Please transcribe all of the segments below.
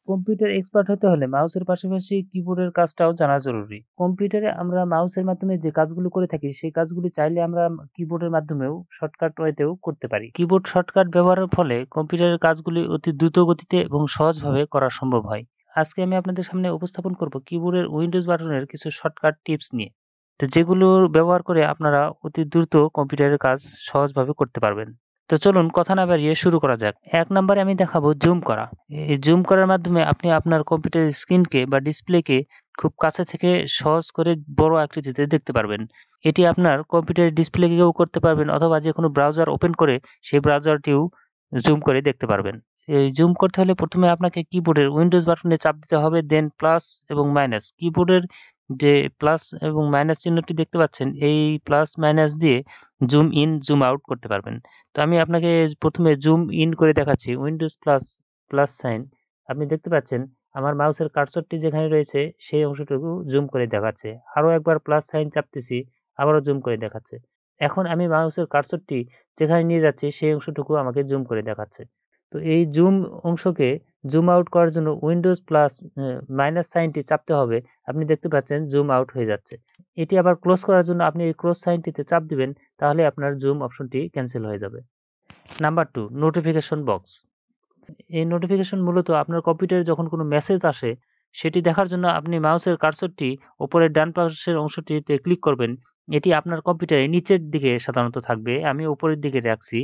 Computer expert হতে হলে মাউসের পাশাপাশি কিবোর্ডের কাজটাও জানা জরুরি। কম্পিউটারে আমরা মাউসের মাধ্যমে যে কাজগুলো করে থাকি সেই কাজগুলি চাইলে আমরা কিবোর্ডের মাধ্যমেও শর্টকাট ওয়েতেও করতে পারি। কিবোর্ড শর্টকাট ব্যবহারের ফলে কম্পিউটারের কাজগুলি অতি দ্রুত গতিতে এবং সহজভাবে করা সম্ভব হয়। আজকে আমি আপনাদের সামনে উপস্থাপন করব কিবোর্ডের উইন্ডোজ বাটনের কিছু শর্টকাট টিপস নিয়ে, তো যেগুলো ব্যবহার করে আপনারা অতি দ্রুত কম্পিউটারের কাজ সহজভাবে করতে পারবেন। তো চলুন কথা না বাড়িয়ে শুরু করা যাক। ১ নম্বরে আমি দেখাবো জুম করা। এই জুম করার মাধ্যমে আপনি আপনার কম্পিউটারের স্ক্রিনকে বা ডিসপ্লেকে খুব কাছে থেকে সহজ করে বড় আকৃতিতে দেখতে পারবেন। এটি আপনার কম্পিউটারের ডিসপ্লেকেও করতে পারবেন অথবা যেকোনো ব্রাউজার ওপেন করে সেই ব্রাউজারটিও জুম করে দেখতে পারবেন। এই জুম করতে হলে প্রথমে আপনাকে কিবোর্ডের উইন্ডোজ বাটনে চাপ দিতে হবে, দেন প্লাস এবং মাইনাস। কিবোর্ডের যে প্লাস এবং মাইনাস চিহ্নটি দেখতে পাচ্ছেন, এই প্লাস মাইনাস দিয়ে জুম ইন জুম আউট করতে পারবেন। তো আমি আপনাকে প্রথমে জুম ইন করে দেখাচ্ছি। উইন্ডোজ প্লাস সাইন আপনি দেখতে পাচ্ছেন আমার মাউসের কার্সরটি যেখানে রয়েছে সেই অংশটুকু জুম করে দেখাচ্ছে। আরো একবার প্লাস সাইন চাপতেছি, আবারও জুম করে দেখাচ্ছে। এখন আমি মাউসের কার্সরটি যেখানে নিয়ে যাচ্ছি সেই অংশটুকু আমাকে জুম করে দেখাচ্ছে। তো এই জুম অংশকে জুম আউট করার জন্য উইন্ডোজ প্লাস মাইনাস সাইনটি চাপতে হবে। আপনি দেখতে পাচ্ছেন জুম আউট হয়ে যাচ্ছে। এটি আবার ক্লোজ করার জন্য আপনি এই ক্লোজ সাইনটিতে চাপ দিবেন, তাহলে আপনার জুম অপশনটি ক্যান্সেল হয়ে যাবে। Number 2, notification box. এই নোটিফিকেশন মূলত আপনার কম্পিউটারে যখন কোনো মেসেজ আসে সেটি দেখার জন্য আপনি মাউসের কার্সরটি উপরের ডান পাশের অংশটিতে ক্লিক করবেন। এটি আপনার কম্পিউটারে নিচের দিকে সাধারণত থাকবে। আমি উপরের দিকে রাখছি।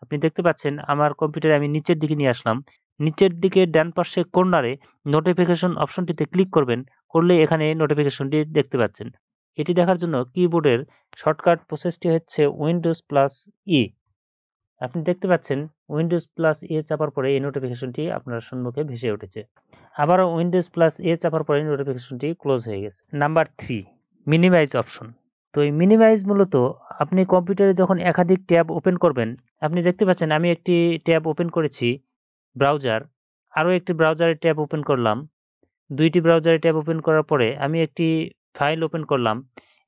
আপনি দেখতে পাচ্ছেন আমার কম্পিউটারে আমি নিচের দিকে নিয়ে আসলাম। নিচের দিকে ডান পাশে কর্নারে নোটিফিকেশন অপশনটিতে ক্লিক করবেন। করলে এখানে নোটিফিকেশনটি দেখতে পাচ্ছেন। এটি দেখার জন্য কিবোর্ডের শর্টকাট প্রসেসটি হচ্ছে উইন্ডোজ প্লাস ই। আপনি দেখতে পাচ্ছেন উইন্ডোজ প্লাস এ চাপার পরে এই নোটিফিকেশনটি আপনার সম্মুখে ভেসে উঠেছে। আবারও উইন্ডোজ প্লাস এ চাপার পরে নোটিফিকেশনটি ক্লোজ হয়ে গেছে। Number 3, minimise option. তো এই মিনিমাইজ মূলত আপনি কম্পিউটারে যখন একাধিক ট্যাব ওপেন করবেন, আপনি দেখতে পাচ্ছেন আমি একটি ট্যাব ওপেন করেছি ব্রাউজার, আরও একটি ব্রাউজারের ট্যাব ওপেন করলাম। ২টি ব্রাউজারে ট্যাব ওপেন করার পরে আমি একটি ফাইল ওপেন করলাম।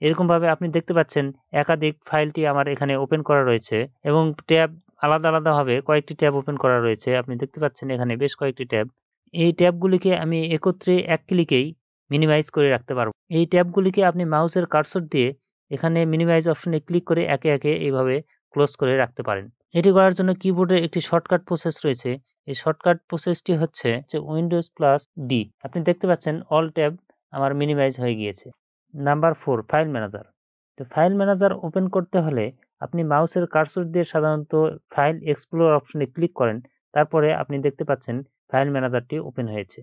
এরকমভাবে আপনি দেখতে পাচ্ছেন একাধিক ফাইলটি আমার এখানে ওপেন করা রয়েছে এবং ট্যাব আলাদাভাবে কয়েকটি ট্যাব ওপেন করা রয়েছে। আপনি দেখতে পাচ্ছেন এখানে বেশ কয়েকটি ট্যাব। এই ট্যাবগুলিকে আমি একত্রে এক ক্লিকেই মিনিমাইজ করে রাখতে পারব। এই ট্যাবগুলিকে আপনি মাউসের কার্সর দিয়ে এখানে মিনিমাইজ অপশনে ক্লিক করে একে এইভাবে ক্লোজ করে রাখতে পারেন। এটি করার জন্য কিবোর্ডে একটি শর্টকাট প্রসেস রয়েছে। এই শর্টকাট প্রসেসটি হচ্ছে যে উইন্ডোজ প্লাস ডি। আপনি দেখতে পাচ্ছেন অল ট্যাব আমার মিনিমাইজ হয়ে গিয়েছে। Number 4, file manager. তো ফাইল ম্যানেজার ওপেন করতে হলে আপনি মাউসের কার্সর দিয়ে সাধারণত ফাইল এক্সপ্লোর অপশনে ক্লিক করেন। তারপরে আপনি দেখতে পাচ্ছেন ফাইল ম্যানেজারটি ওপেন হয়েছে।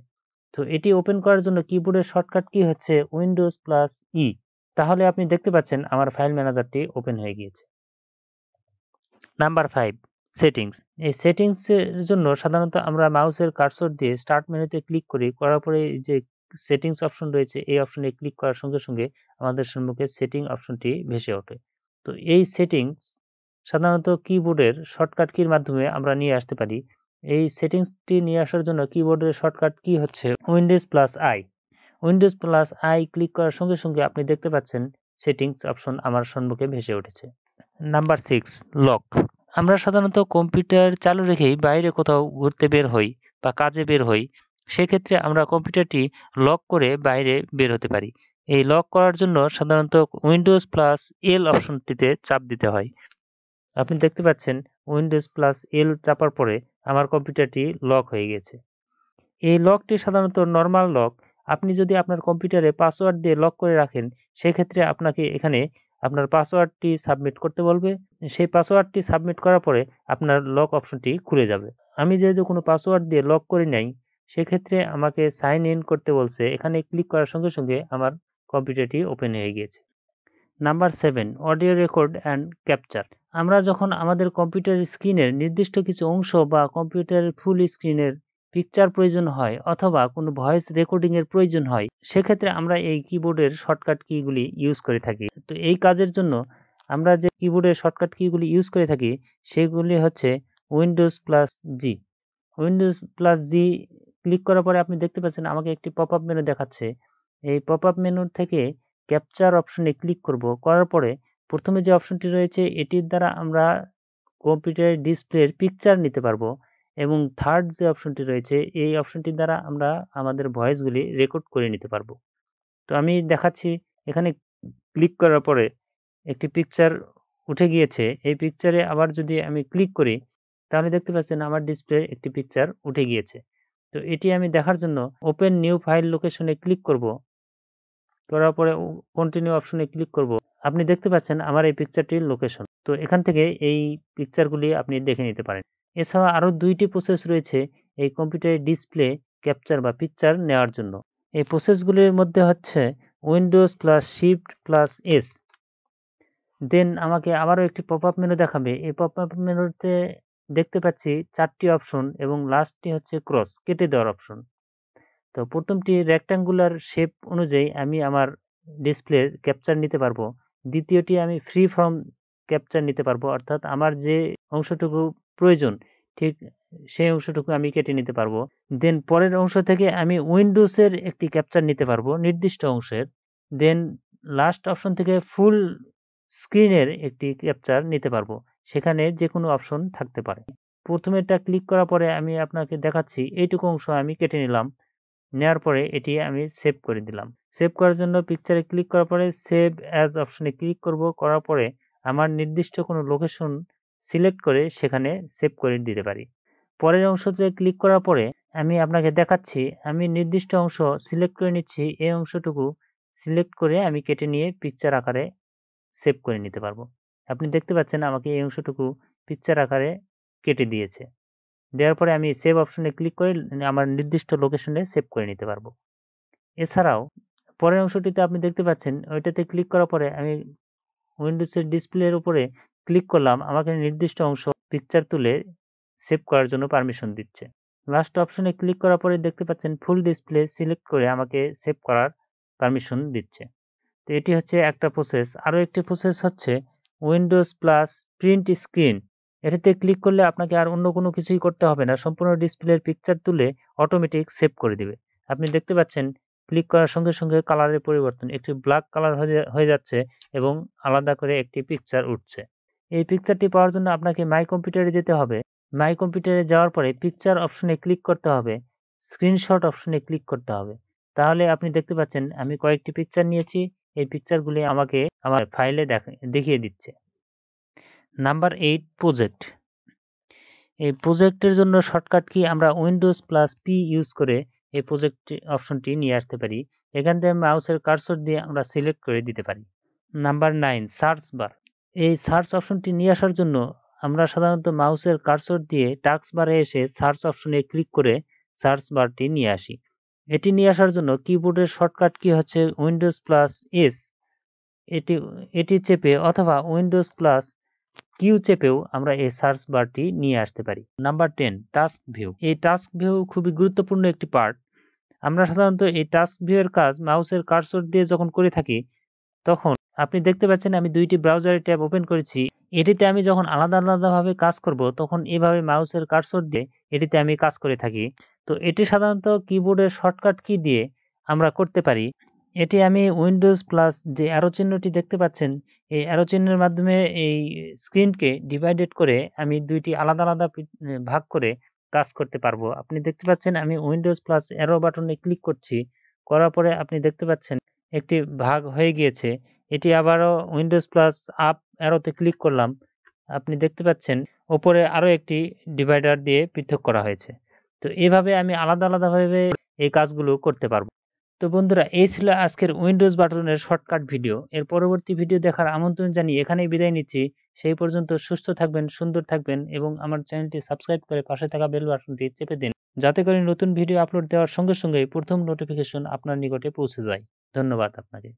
তো এটি ওপেন করার জন্য কিবোর্ডের শর্টকাট কি হচ্ছে উইন্ডোজ প্লাস ই। তাহলে আপনি দেখতে পাচ্ছেন আমার ফাইল ম্যানেজারটি ওপেন হয়ে গিয়েছে। Number 5, settings. এই সেটিংসের জন্য সাধারণত আমরা মাউসের কার্সর দিয়ে স্টার্ট মেনুতে ক্লিক করি। করার পরে যে সেটিংস অপশন রয়েছে এই অপশনে ক্লিক করার সঙ্গে আমাদের সম্মুখে সেটিং অপশনটি ভেসে ওঠে। তো এই সেটিংস সাধারণত কিবোর্ডের শর্টকাট কির মাধ্যমে আমরা নিয়ে আসতে পারি। এই সেটিংসটি নিয়ে আসার জন্য কিবোর্ডের শর্টকাট কি হচ্ছে Windows plus I. Windows plus I click করার সঙ্গে আপনি দেখতে পাচ্ছেন সেটিংস অপশন আমার সম্মুখে ভেসে উঠেছে। Number 6, lock. আমরা সাধারণত কম্পিউটার চালু রেখেই বাইরে কোথাও ঘুরতে বের হই বা কাজে বের হই। সেক্ষেত্রে আমরা কম্পিউটারটি লক করে বাইরে বের হতে পারি। এই লক করার জন্য সাধারণত উইন্ডোজ প্লাস এল অপশনটিতে চাপ দিতে হয়। আপনি দেখতে পাচ্ছেন উইন্ডোজ প্লাস এল চাপার পরে আমার কম্পিউটারটি লক হয়ে গেছে। এই লকটি সাধারণত নরমাল লক। আপনি যদি আপনার কম্পিউটারে পাসওয়ার্ড দিয়ে লক করে রাখেন, সেক্ষেত্রে আপনাকে এখানে আপনার পাসওয়ার্ডটি সাবমিট করতে বলবে। সেই পাসওয়ার্ডটি সাবমিট করার পরে আপনার লক অপশনটি খুলে যাবে। আমি যেহেতু কোনো পাসওয়ার্ড দিয়ে লক করি নাই, সেক্ষেত্রে আমাকে সাইন ইন করতে বলছে। এখানে ক্লিক করার সঙ্গে আমার কম্পিউটারটি ওপেন হয়ে গিয়েছে। Number 7, audio record and capture. আমরা যখন আমাদের কম্পিউটার স্ক্রিনের নির্দিষ্ট কিছু অংশ বা কম্পিউটারের ফুল স্ক্রিনের পিকচার প্রয়োজন হয় অথবা কোনো ভয়েস রেকর্ডিং এর প্রয়োজন হয়, সেক্ষেত্রে আমরা এই কিবোর্ডের শর্টকাট কিগুলি ইউজ করে থাকি। তো এই কাজের জন্য আমরা যে কিবোর্ডের শর্টকাট কিগুলি ইউজ করে থাকি সেগুলি হচ্ছে উইন্ডোজ প্লাস জি। উইন্ডোজ প্লাস জি ক্লিক করার পরে আপনি দেখতে পাচ্ছেন আমাকে একটি পপআপ মেনু দেখাচ্ছে। এই পপআপ মেনু থেকে ক্যাপচার অপশনে ক্লিক করব। করার পরে প্রথমে যে অপশনটি রয়েছে এটির দ্বারা আমরা কম্পিউটারের ডিসপ্লের পিকচার নিতে পারবো এবং থার্ড যে অপশনটি রয়েছে এই অপশনটির দ্বারা আমরা আমাদের ভয়েসগুলি রেকর্ড করে নিতে পারবো। তো আমি দেখাচ্ছি, এখানে ক্লিক করার পরে একটি পিকচার উঠে গিয়েছে। এই পিকচারে আবার যদি আমি ক্লিক করি তাহলে দেখতে পাচ্ছেন আমার ডিসপ্লে একটি পিকচার উঠে গিয়েছে। তো এটি আমি দেখার জন্য ওপেন নিউ ফাইল লোকেশনে ক্লিক করব। করার পরে কন্টিনিউ অপশনে ক্লিক করব। আপনি দেখতে পাচ্ছেন আমার এই পিকচারটির লোকেশন। তো এখান থেকে এই পিকচারগুলি আপনি দেখে নিতে পারেন। এছাড়া আরও ২টি প্রসেস রয়েছে এই কম্পিউটারে ডিসপ্লে ক্যাপচার বা পিকচার নেওয়ার জন্য। এই প্রসেসগুলির মধ্যে হচ্ছে Windows plus shift plus S. Then আমাকে আবারও একটি পপআপ মেনু দেখাবে। এই পপআপ মেনুতে দেখতে পাচ্ছি ৪টি অপশন এবং লাস্টটি হচ্ছে ক্রস কেটে দেওয়ার অপশন। তো প্রথমটি রেক্ট্যাঙ্গুলার শেপ অনুযায়ী আমি আমার ডিসপ্লের ক্যাপচার নিতে পারবো। দ্বিতীয়টি আমি ফ্রি ফর্ম ক্যাপচার নিতে পারবো, অর্থাৎ আমার যে অংশটুকু প্রয়োজন ঠিক সেই অংশটুকু আমি কেটে নিতে পারবো। দেন পরের অংশ থেকে আমি উইন্ডোজের একটি ক্যাপচার নিতে পারবো নির্দিষ্ট অংশের। দেন লাস্ট অপশন থেকে ফুল স্ক্রিনের একটি ক্যাপচার নিতে পারবো, সেখানে যে কোনো অপশন থাকতে পারে। প্রথমেরটা ক্লিক করার পরে আমি আপনাকে দেখাচ্ছি এইটুকু অংশ আমি কেটে নিলাম। নেওয়ার পরে এটি আমি সেভ করে দিলাম। সেভ করার জন্য পিকচারে ক্লিক করার পরে সেভ অ্যাজ অপশনে ক্লিক করব। করার পরে আমার নির্দিষ্ট কোনো লোকেশন সিলেক্ট করে সেখানে সেভ করে দিতে পারি। পরের অংশতে ক্লিক করার পরে আমি আপনাকে দেখাচ্ছি, আমি নির্দিষ্ট অংশ সিলেক্ট করে নিচ্ছি। এই অংশটুকু সিলেক্ট করে আমি কেটে নিয়ে পিকচার আকারে সেভ করে নিতে পারবো। আপনি দেখতে পাচ্ছেন আমাকে এই অংশটুকু পিকচার আকারে কেটে দিয়েছে। দেওয়ার পরে আমি সেভ অপশনে ক্লিক করে আমার নির্দিষ্ট লোকেশনে সেভ করে নিতে পারবো। এছাড়াও পরের অংশটিতে আপনি দেখতে পাচ্ছেন ওইটাতে ক্লিক করার পরে আমি উইন্ডোজের ডিসপ্লের উপরে ক্লিক করলাম, আমাকে নির্দিষ্ট অংশ পিকচার তুলে সেভ করার জন্য পারমিশন দিচ্ছে। লাস্ট অপশনে ক্লিক করার পরে দেখতে পাচ্ছেন ফুল ডিসপ্লে সিলেক্ট করে আমাকে সেভ করার পারমিশন দিচ্ছে। তো এটি হচ্ছে একটা প্রসেস। আরও একটি প্রসেস হচ্ছে উইন্ডোজ প্লাস প্রিন্ট স্ক্রিন। এটিতে ক্লিক করলে আপনাকে আর অন্য কোনো কিছুই করতে হবে না। সম্পূর্ণ ডিসপ্লের পিকচার তুলে অটোমেটিক সেভ করে দিবে। আপনি দেখতে পাচ্ছেন ক্লিক করার সঙ্গে সঙ্গে কালারের পরিবর্তন। একটি ব্ল্যাক কালার হয়ে যাচ্ছে এবং আলাদা করে একটি পিকচার উঠছে। এই পিকচারটি পাওয়ার জন্য আপনাকে মাই কম্পিউটারে যেতে হবে। মাই কম্পিউটারে যাওয়ার পরে পিকচার অপশনে ক্লিক করতে হবে। স্ক্রিনশট অপশনে ক্লিক করতে হবে। তাহলে আপনি দেখতে পাচ্ছেন আমি কয়েকটি পিকচার নিয়েছি। এই পিকচারগুলি আমাকে আমার ফাইলে দেখিয়ে দিচ্ছে। Number 8 project. এই প্রজেক্টের জন্য শর্টকাট কি আমরা উইন্ডোজ প্লাস পি ইউজ করে এই প্রজেক্ট অপশনটি নিয়ে আসতে পারি। এখান থেকে মাউসের কার্সর দিয়ে আমরা সিলেক্ট করে দিতে পারি। Number 9 search bar. এই সার্চ অপশনটি নিয়ে আসার জন্য আমরা সাধারণত মাউসের কার্সর দিয়ে টাস্ক বারে এসে সার্চ অপশনে ক্লিক করে সার্চ বারটি নিয়ে আসি। এটি নিয়ে আসার জন্য কিবোর্ডের শর্টকাট কি হচ্ছে উইন্ডোজ প্লাস এস। এটি চেপে অথবা উইন্ডোজ প্লাস কিউ চেপেও আমরা এই সার্চ বারটি নিয়ে আসতে পারি। Number 10 task view. এই টাস্ক ভিউ খুবই গুরুত্বপূর্ণ একটি পার্ট। আমরা সাধারণত এই টাস্ক ভিউ এর কাজ মাউসের কার্সর দিয়ে যখন করে থাকি তখন আপনি দেখতে পাচ্ছেন আমি ২টি ব্রাউজারের ট্যাব ওপেন করেছি। এটিতে আমি যখন আলাদাভাবে কাজ করব তখন এভাবে মাউসের কার্সর দিয়ে এটিতে আমি কাজ করে থাকি। তো এটি সাধারণত কিবোর্ডের শর্টকাট কি দিয়ে আমরা করতে পারি। এটি আমি উইন্ডোজ প্লাস যে অ্যারো চিহ্নটি দেখতে পাচ্ছেন, এই অ্যারো চিহ্নের মাধ্যমে এই স্ক্রিনকে ডিভাইডেড করে আমি ২টি আলাদা ভাগ করে কাজ করতে পারবো। আপনি দেখতে পাচ্ছেন আমি উইন্ডোজ প্লাস অ্যারো বাটনে ক্লিক করছি। করার পরে আপনি দেখতে পাচ্ছেন একটি ভাগ হয়ে গিয়েছে। এটি আবারও উইন্ডোজ প্লাস আপ অ্যারোতে ক্লিক করলাম। আপনি দেখতে পাচ্ছেন ওপরে আরও একটি ডিভাইডার দিয়ে পৃথক করা হয়েছে। তো এভাবে আমি আলাদাভাবে এই কাজগুলো করতে পারবো। তো বন্ধুরা, এই ছিল আজকের উইন্ডোজ বাটনের শর্টকাট ভিডিও। এর পরবর্তী ভিডিও দেখার আমন্ত্রণ জানিয়ে এখানেই বিদায় নিচ্ছি। সেই পর্যন্ত সুস্থ থাকবেন, সুন্দর থাকবেন এবং আমার চ্যানেলটি সাবস্ক্রাইব করে পাশে থাকা বেল বাটনটি চেপে দিন, যাতে করে নতুন ভিডিও আপলোড দেওয়ার সঙ্গে সঙ্গেই প্রথম নোটিফিকেশন আপনার নিকটে পৌঁছে যায়। ধন্যবাদ আপনাকে।